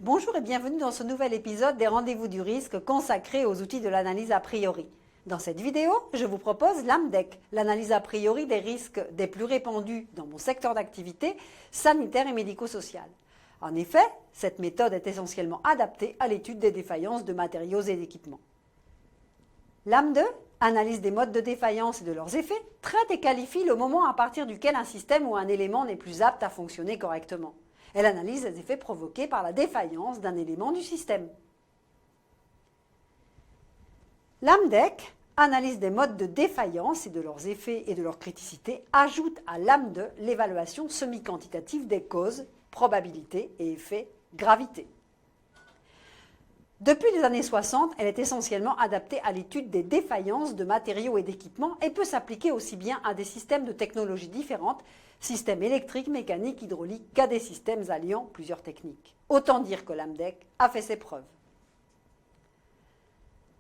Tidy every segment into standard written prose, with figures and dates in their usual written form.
Bonjour et bienvenue dans ce nouvel épisode des Rendez-vous du risque consacré aux outils de l'analyse a priori. Dans cette vidéo, je vous propose l'AMDEC, l'analyse a priori des risques des plus répandus dans mon secteur d'activité sanitaire et médico-social. En effet, cette méthode est essentiellement adaptée à l'étude des défaillances de matériaux et d'équipements. L'AM2, analyse des modes de défaillance et de leurs effets, traite et qualifie le moment à partir duquel un système ou un élément n'est plus apte à fonctionner correctement. Elle analyse les effets provoqués par la défaillance d'un élément du système. L'AMDEC, analyse des modes de défaillance et de leurs effets et de leur criticité, ajoute à l'AM2 l'évaluation semi-quantitative des causes, probabilité et effets, gravité. Depuis les années 60, elle est essentiellement adaptée à l'étude des défaillances de matériaux et d'équipements et peut s'appliquer aussi bien à des systèmes de technologies différentes, systèmes électriques, mécaniques, hydrauliques, qu'à des systèmes alliant plusieurs techniques. Autant dire que l'AMDEC a fait ses preuves.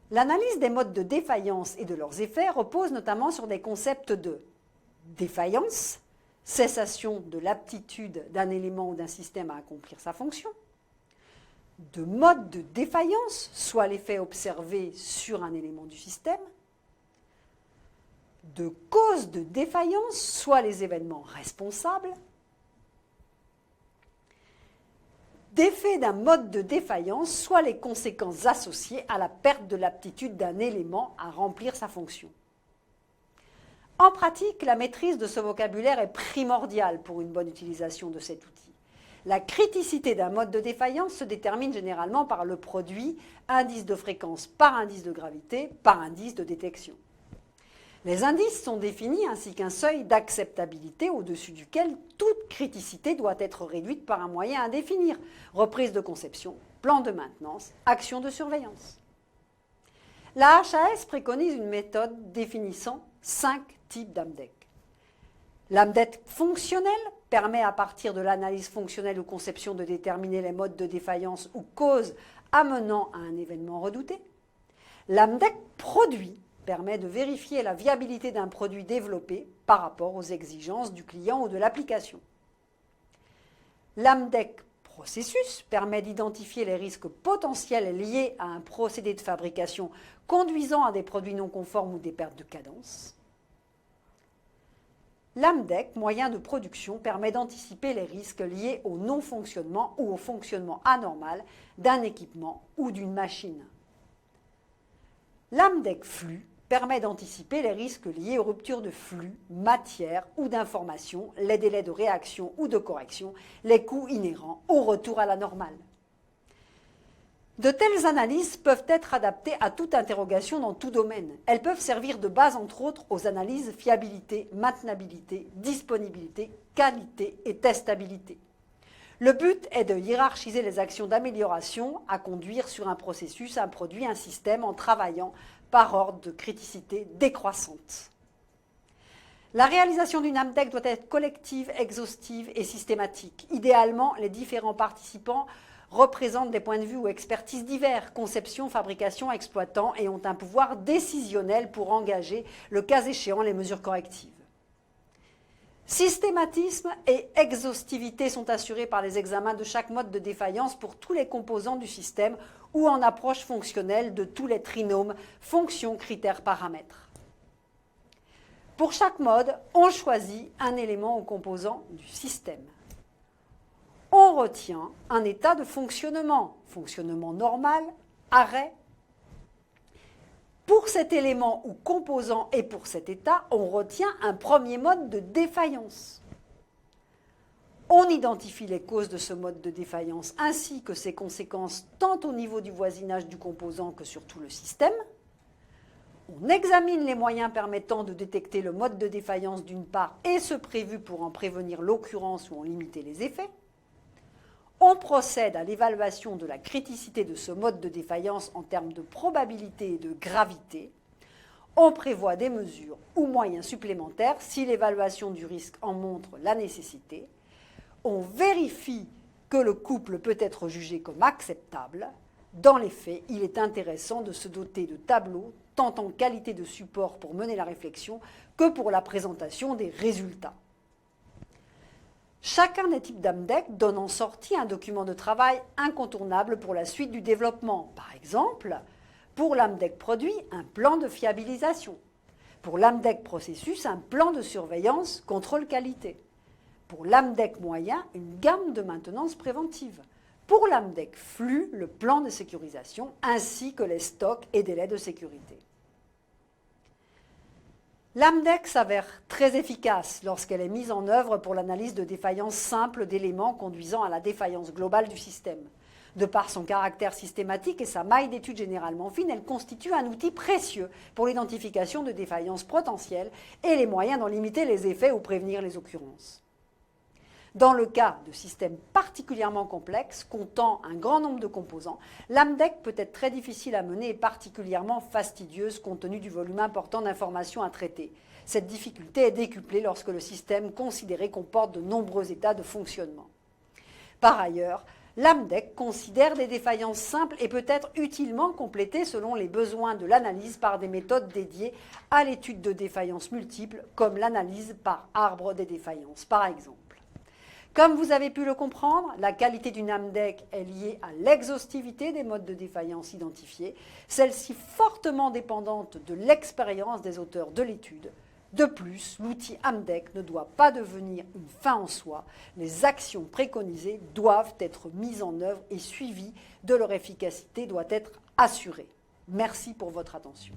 L'analyse des modes de défaillance et de leurs effets repose notamment sur des concepts de défaillance, cessation de l'aptitude d'un élément ou d'un système à accomplir sa fonction, de mode de défaillance, soit l'effet observé sur un élément du système, de cause de défaillance, soit les événements responsables, d'effet d'un mode de défaillance, soit les conséquences associées à la perte de l'aptitude d'un élément à remplir sa fonction. En pratique, la maîtrise de ce vocabulaire est primordiale pour une bonne utilisation de cet outil. La criticité d'un mode de défaillance se détermine généralement par le produit indice de fréquence par indice de gravité par indice de détection. Les indices sont définis ainsi qu'un seuil d'acceptabilité au-dessus duquel toute criticité doit être réduite par un moyen à définir, reprise de conception, plan de maintenance, action de surveillance. La HAS préconise une méthode définissant 5 types d'AMDEC. L'AMDEC fonctionnel permet à partir de l'analyse fonctionnelle ou conception de déterminer les modes de défaillance ou causes amenant à un événement redouté. L'AMDEC produit permet de vérifier la viabilité d'un produit développé par rapport aux exigences du client ou de l'application. L'AMDEC processus permet d'identifier les risques potentiels liés à un procédé de fabrication conduisant à des produits non conformes ou des pertes de cadence. L'AMDEC, moyen de production, permet d'anticiper les risques liés au non-fonctionnement ou au fonctionnement anormal d'un équipement ou d'une machine. L'AMDEC flux permet d'anticiper les risques liés aux ruptures de flux, matière ou d'information, les délais de réaction ou de correction, les coûts inhérents au retour à la normale. De telles analyses peuvent être adaptées à toute interrogation dans tout domaine. Elles peuvent servir de base, entre autres, aux analyses fiabilité, maintenabilité, disponibilité, qualité et testabilité. Le but est de hiérarchiser les actions d'amélioration à conduire sur un processus, un produit, un système en travaillant par ordre de criticité décroissante. La réalisation d'une AMDEC doit être collective, exhaustive et systématique. Idéalement, les différents participants représentent des points de vue ou expertises divers, conception, fabrication, exploitant, et ont un pouvoir décisionnel pour engager, le cas échéant, les mesures correctives. Systématisme et exhaustivité sont assurés par les examens de chaque mode de défaillance pour tous les composants du système ou en approche fonctionnelle de tous les trinômes, fonctions, critères, paramètres. Pour chaque mode, on choisit un élément ou composant du système. On retient un état de fonctionnement, fonctionnement normal, arrêt. Pour cet élément ou composant et pour cet état, on retient un premier mode de défaillance. On identifie les causes de ce mode de défaillance ainsi que ses conséquences tant au niveau du voisinage du composant que sur tout le système. On examine les moyens permettant de détecter le mode de défaillance d'une part et ceux prévus pour en prévenir l'occurrence ou en limiter les effets. On procède à l'évaluation de la criticité de ce mode de défaillance en termes de probabilité et de gravité. On prévoit des mesures ou moyens supplémentaires si l'évaluation du risque en montre la nécessité. On vérifie que le couple peut être jugé comme acceptable. Dans les faits, il est intéressant de se doter de tableaux tant en qualité de support pour mener la réflexion que pour la présentation des résultats. Chacun des types d'AMDEC donne en sortie un document de travail incontournable pour la suite du développement. Par exemple, pour l'AMDEC produit, un plan de fiabilisation. Pour l'AMDEC processus, un plan de surveillance contrôle qualité. Pour l'AMDEC moyen, une gamme de maintenance préventive. Pour l'AMDEC flux, le plan de sécurisation ainsi que les stocks et délais de sécurité. L'AMDEC s'avère très efficace lorsqu'elle est mise en œuvre pour l'analyse de défaillances simples d'éléments conduisant à la défaillance globale du système. De par son caractère systématique et sa maille d'étude généralement fine, elle constitue un outil précieux pour l'identification de défaillances potentielles et les moyens d'en limiter les effets ou prévenir les occurrences. Dans le cas de systèmes particulièrement complexes, comptant un grand nombre de composants, l'AMDEC peut être très difficile à mener et particulièrement fastidieuse compte tenu du volume important d'informations à traiter. Cette difficulté est décuplée lorsque le système considéré comporte de nombreux états de fonctionnement. Par ailleurs, l'AMDEC considère des défaillances simples et peut être utilement complétée selon les besoins de l'analyse par des méthodes dédiées à l'étude de défaillances multiples, comme l'analyse par arbre des défaillances, par exemple. Comme vous avez pu le comprendre, la qualité d'une AMDEC est liée à l'exhaustivité des modes de défaillance identifiés, celle-ci fortement dépendante de l'expérience des auteurs de l'étude. De plus, l'outil AMDEC ne doit pas devenir une fin en soi. Les actions préconisées doivent être mises en œuvre et suivies de leur efficacité doit être assurée. Merci pour votre attention.